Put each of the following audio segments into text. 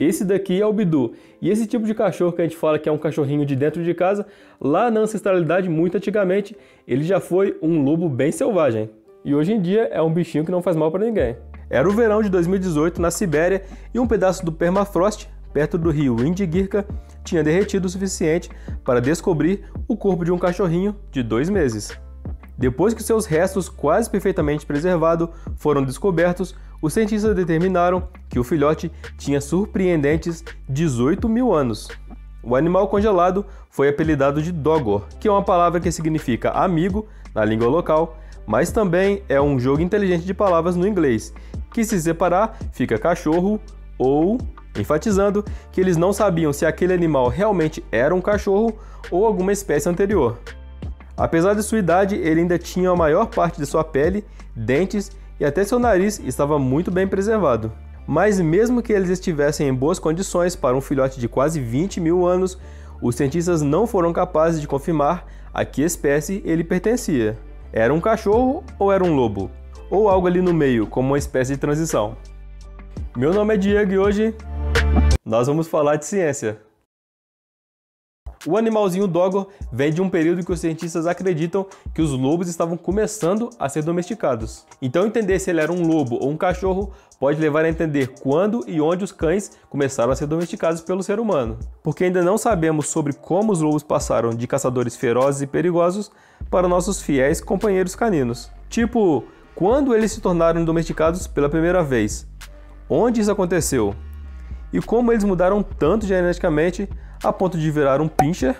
Esse daqui é o Bidu. E esse tipo de cachorro que a gente fala que é um cachorrinho de dentro de casa, lá na ancestralidade, muito antigamente, ele já foi um lobo bem selvagem. E hoje em dia é um bichinho que não faz mal para ninguém. Era o verão de 2018 na Sibéria e um pedaço do permafrost, perto do rio Indigirka, tinha derretido o suficiente para descobrir o corpo de um cachorrinho de 2 meses. Depois que seus restos, quase perfeitamente preservados, foram descobertos, os cientistas determinaram que o filhote tinha surpreendentes 18 mil anos. O animal congelado foi apelidado de Dogor, que é uma palavra que significa amigo na língua local, mas também é um jogo inteligente de palavras no inglês, que se separar fica cachorro ou, enfatizando que eles não sabiam se aquele animal realmente era um cachorro ou alguma espécie anterior. Apesar de sua idade, ele ainda tinha a maior parte de sua pele, dentes e até seu nariz estava muito bem preservado. Mas mesmo que eles estivessem em boas condições para um filhote de quase 20 mil anos, os cientistas não foram capazes de confirmar a que espécie ele pertencia. Era um cachorro ou era um lobo? Ou algo ali no meio, como uma espécie de transição? Meu nome é Diego e hoje nós vamos falar de ciência. O animalzinho Dogor vem de um período em que os cientistas acreditam que os lobos estavam começando a ser domesticados. Então entender se ele era um lobo ou um cachorro pode levar a entender quando e onde os cães começaram a ser domesticados pelo ser humano. Porque ainda não sabemos sobre como os lobos passaram de caçadores ferozes e perigosos para nossos fiéis companheiros caninos. Tipo, quando eles se tornaram domesticados pela primeira vez? Onde isso aconteceu? E como eles mudaram tanto geneticamente a ponto de virar um Pinscher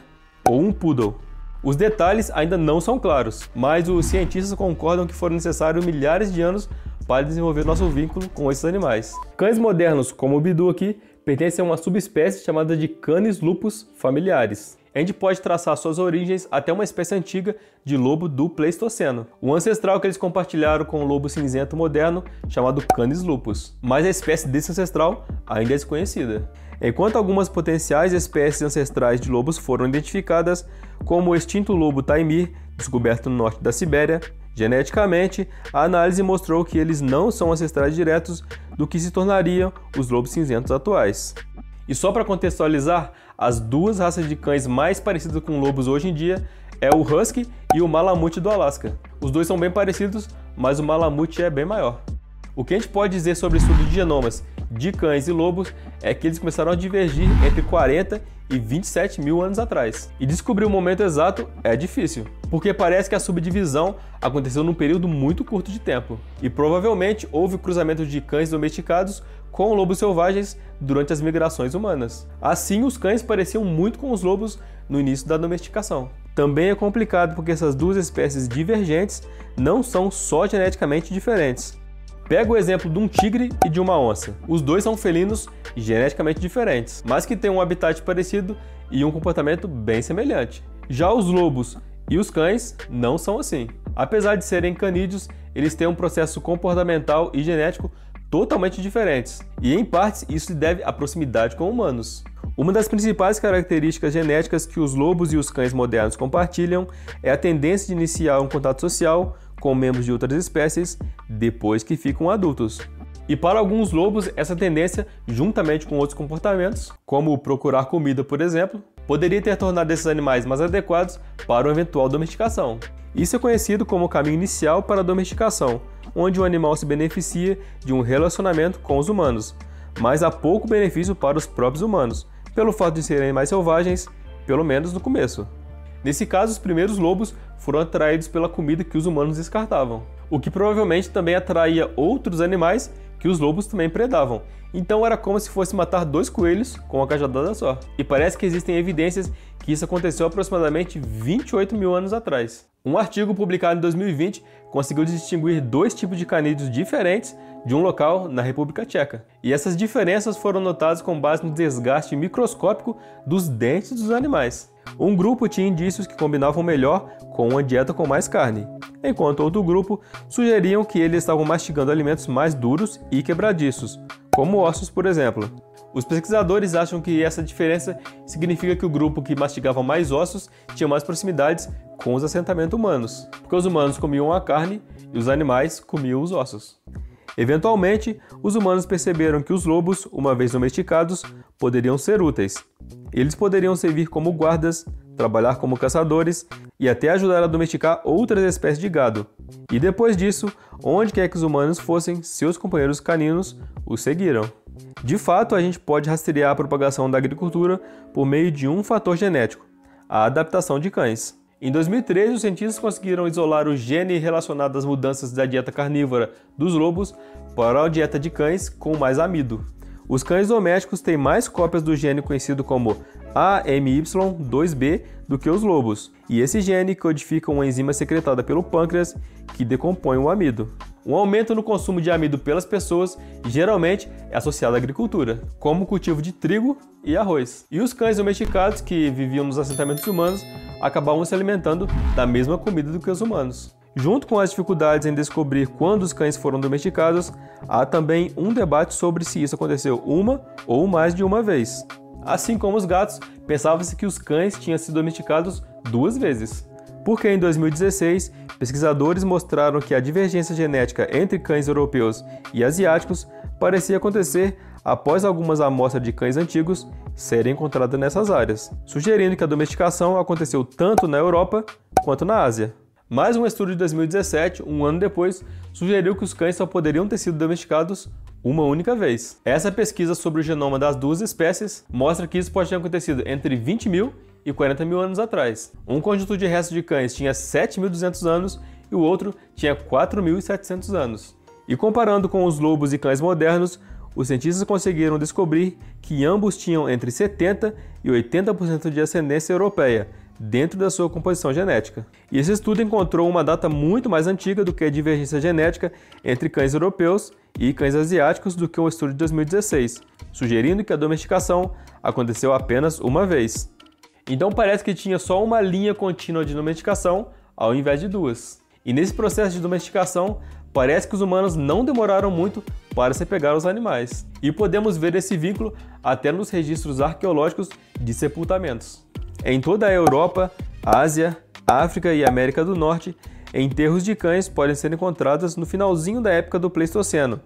ou um Poodle. Os detalhes ainda não são claros, mas os cientistas concordam que foram necessários milhares de anos para desenvolver nosso vínculo com esses animais. Cães modernos, como o Bidu aqui, pertencem a uma subespécie chamada de Canis lupus familiares. A gente pode traçar suas origens até uma espécie antiga de lobo do Pleistoceno, o ancestral que eles compartilharam com o lobo cinzento moderno chamado Canis lupus. Mas a espécie desse ancestral ainda é desconhecida. Enquanto algumas potenciais espécies ancestrais de lobos foram identificadas, como o extinto lobo taimir, descoberto no norte da Sibéria, geneticamente, a análise mostrou que eles não são ancestrais diretos do que se tornariam os lobos cinzentos atuais. E só para contextualizar, as duas raças de cães mais parecidas com lobos hoje em dia é o Husky e o Malamute do Alasca. Os dois são bem parecidos, mas o Malamute é bem maior. O que a gente pode dizer sobre o estudo de genomas de cães e lobos é que eles começaram a divergir entre 40 e 27 mil anos atrás. E descobrir o momento exato é difícil, porque parece que a subdivisão aconteceu num período muito curto de tempo. E provavelmente houve cruzamento de cães domesticados com lobos selvagens durante as migrações humanas. Assim, os cães pareciam muito com os lobos no início da domesticação. Também é complicado porque essas duas espécies divergentes não são só geneticamente diferentes. Pega o exemplo de um tigre e de uma onça. Os dois são felinos geneticamente diferentes, mas que têm um habitat parecido e um comportamento bem semelhante. Já os lobos e os cães não são assim. Apesar de serem canídeos, eles têm um processo comportamental e genético totalmente diferentes, e em partes isso se deve à proximidade com humanos. Uma das principais características genéticas que os lobos e os cães modernos compartilham é a tendência de iniciar um contato social com membros de outras espécies depois que ficam adultos. E para alguns lobos, essa tendência, juntamente com outros comportamentos, como procurar comida, por exemplo, poderia ter tornado esses animais mais adequados para uma eventual domesticação. Isso é conhecido como o caminho inicial para a domesticação, onde o animal se beneficia de um relacionamento com os humanos, mas há pouco benefício para os próprios humanos, pelo fato de serem mais selvagens, pelo menos no começo. Nesse caso, os primeiros lobos foram atraídos pela comida que os humanos descartavam, o que provavelmente também atraía outros animais que os lobos também predavam. Então era como se fosse matar 2 coelhos com uma cajadada só. E parece que existem evidências que isso aconteceu aproximadamente 28 mil anos atrás. Um artigo publicado em 2020 conseguiu distinguir 2 tipos de canídeos diferentes de um local na República Tcheca. E essas diferenças foram notadas com base no desgaste microscópico dos dentes dos animais. Um grupo tinha indícios que combinavam melhor com uma dieta com mais carne, enquanto outro grupo sugeriam que eles estavam mastigando alimentos mais duros e quebradiços, como ossos, por exemplo. Os pesquisadores acham que essa diferença significa que o grupo que mastigava mais ossos tinha mais proximidades com os assentamentos humanos, porque os humanos comiam a carne e os animais comiam os ossos. Eventualmente, os humanos perceberam que os lobos, uma vez domesticados, poderiam ser úteis. Eles poderiam servir como guardas, trabalhar como caçadores e até ajudar a domesticar outras espécies de gado. E depois disso, onde quer que os humanos fossem, seus companheiros caninos os seguiram. De fato, a gente pode rastrear a propagação da agricultura por meio de um fator genético, a adaptação de cães. Em 2013, os cientistas conseguiram isolar o gene relacionado às mudanças da dieta carnívora dos lobos para a dieta de cães com mais amido. Os cães domésticos têm mais cópias do gene conhecido como AMY2B do que os lobos, e esse gene codifica uma enzima secretada pelo pâncreas que decompõe o amido. Um aumento no consumo de amido pelas pessoas geralmente é associado à agricultura, como o cultivo de trigo e arroz. E os cães domesticados que viviam nos assentamentos humanos acabavam se alimentando da mesma comida do que os humanos. Junto com as dificuldades em descobrir quando os cães foram domesticados, há também um debate sobre se isso aconteceu uma ou mais de uma vez. Assim como os gatos, pensava-se que os cães tinham sido domesticados 2 vezes. Porque em 2016, pesquisadores mostraram que a divergência genética entre cães europeus e asiáticos parecia acontecer após algumas amostras de cães antigos serem encontradas nessas áreas, sugerindo que a domesticação aconteceu tanto na Europa quanto na Ásia. Mais um estudo de 2017, um ano depois, sugeriu que os cães só poderiam ter sido domesticados uma única vez. Essa pesquisa sobre o genoma das 2 espécies mostra que isso pode ter acontecido entre 20 mil e 40 mil anos atrás. Um conjunto de restos de cães tinha 7.200 anos e o outro tinha 4.700 anos. E comparando com os lobos e cães modernos, os cientistas conseguiram descobrir que ambos tinham entre 70% e 80% de ascendência europeia dentro da sua composição genética. E esse estudo encontrou uma data muito mais antiga do que a divergência genética entre cães europeus e cães asiáticos do que o estudo de 2016, sugerindo que a domesticação aconteceu apenas uma vez. Então parece que tinha só uma linha contínua de domesticação ao invés de 2. E nesse processo de domesticação, parece que os humanos não demoraram muito para se pegar aos animais. E podemos ver esse vínculo até nos registros arqueológicos de sepultamentos. Em toda a Europa, Ásia, África e América do Norte, enterros de cães podem ser encontrados no finalzinho da época do Pleistoceno,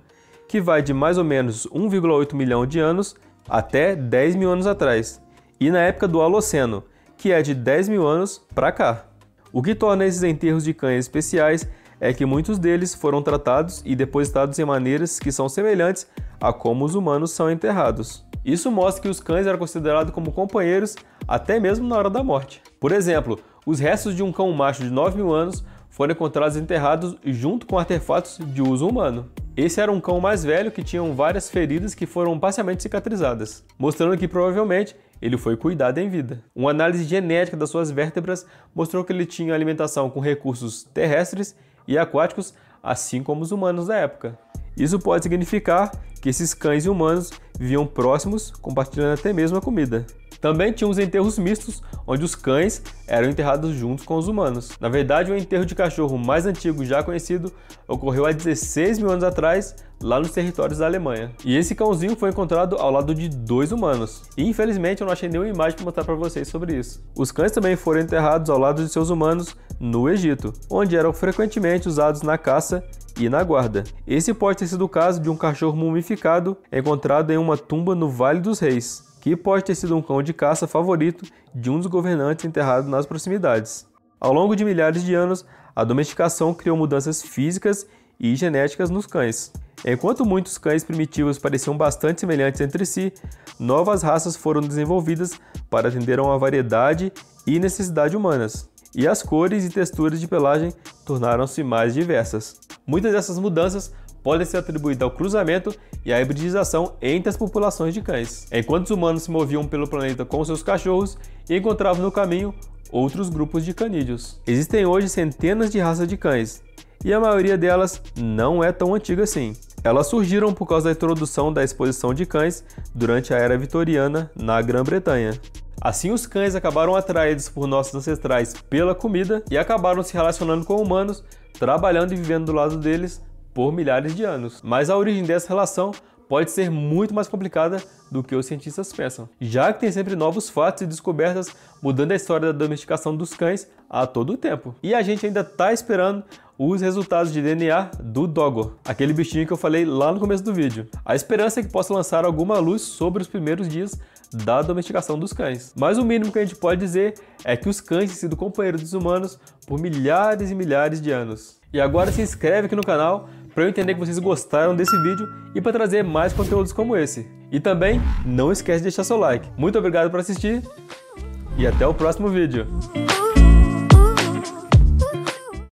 que vai de mais ou menos 1,8 milhão de anos até 10 mil anos atrás, e na época do Holoceno, que é de 10 mil anos para cá. O que torna esses enterros de cães especiais é que muitos deles foram tratados e depositados em maneiras que são semelhantes a como os humanos são enterrados. Isso mostra que os cães eram considerados como companheiros até mesmo na hora da morte. Por exemplo, os restos de um cão macho de 9 mil anos foram encontrados enterrados junto com artefatos de uso humano. Esse era um cão mais velho que tinha várias feridas que foram parcialmente cicatrizadas, mostrando que provavelmente ele foi cuidado em vida. Uma análise genética das suas vértebras mostrou que ele tinha alimentação com recursos terrestres e aquáticos, assim como os humanos da época. Isso pode significar que esses cães e humanos viviam próximos, compartilhando até mesmo a comida. Também tinha os enterros mistos, onde os cães eram enterrados juntos com os humanos. Na verdade, o enterro de cachorro mais antigo já conhecido ocorreu há 16 mil anos atrás, lá nos territórios da Alemanha. E esse cãozinho foi encontrado ao lado de 2 humanos. E infelizmente eu não achei nenhuma imagem para mostrar para vocês sobre isso. Os cães também foram enterrados ao lado de seus humanos no Egito, onde eram frequentemente usados na caça e na guarda. Esse pode ter sido o caso de um cachorro mumificado encontrado em uma tumba no Vale dos Reis, que pode ter sido um cão de caça favorito de um dos governantes enterrado nas proximidades. Ao longo de milhares de anos, a domesticação criou mudanças físicas e genéticas nos cães. Enquanto muitos cães primitivos pareciam bastante semelhantes entre si, novas raças foram desenvolvidas para atender a uma variedade e necessidade humanas. E as cores e texturas de pelagem tornaram-se mais diversas. Muitas dessas mudanças podem ser atribuídas ao cruzamento e à hibridização entre as populações de cães, enquanto os humanos se moviam pelo planeta com seus cachorros e encontravam no caminho outros grupos de canídeos. Existem hoje centenas de raças de cães, e a maioria delas não é tão antiga assim. Elas surgiram por causa da introdução da exposição de cães durante a Era Vitoriana na Grã-Bretanha. Assim, os cães acabaram atraídos por nossos ancestrais pela comida e acabaram se relacionando com humanos, trabalhando e vivendo do lado deles por milhares de anos. Mas a origem dessa relação pode ser muito mais complicada do que os cientistas pensam, já que tem sempre novos fatos e descobertas mudando a história da domesticação dos cães a todo o tempo. E a gente ainda está esperando os resultados de DNA do Doggo, aquele bichinho que eu falei lá no começo do vídeo. A esperança é que possa lançar alguma luz sobre os primeiros dias da domesticação dos cães. Mas o mínimo que a gente pode dizer é que os cães têm sido companheiros dos humanos por milhares e milhares de anos. E agora se inscreve aqui no canal para eu entender que vocês gostaram desse vídeo e para trazer mais conteúdos como esse. E também não esquece de deixar seu like. Muito obrigado por assistir e até o próximo vídeo.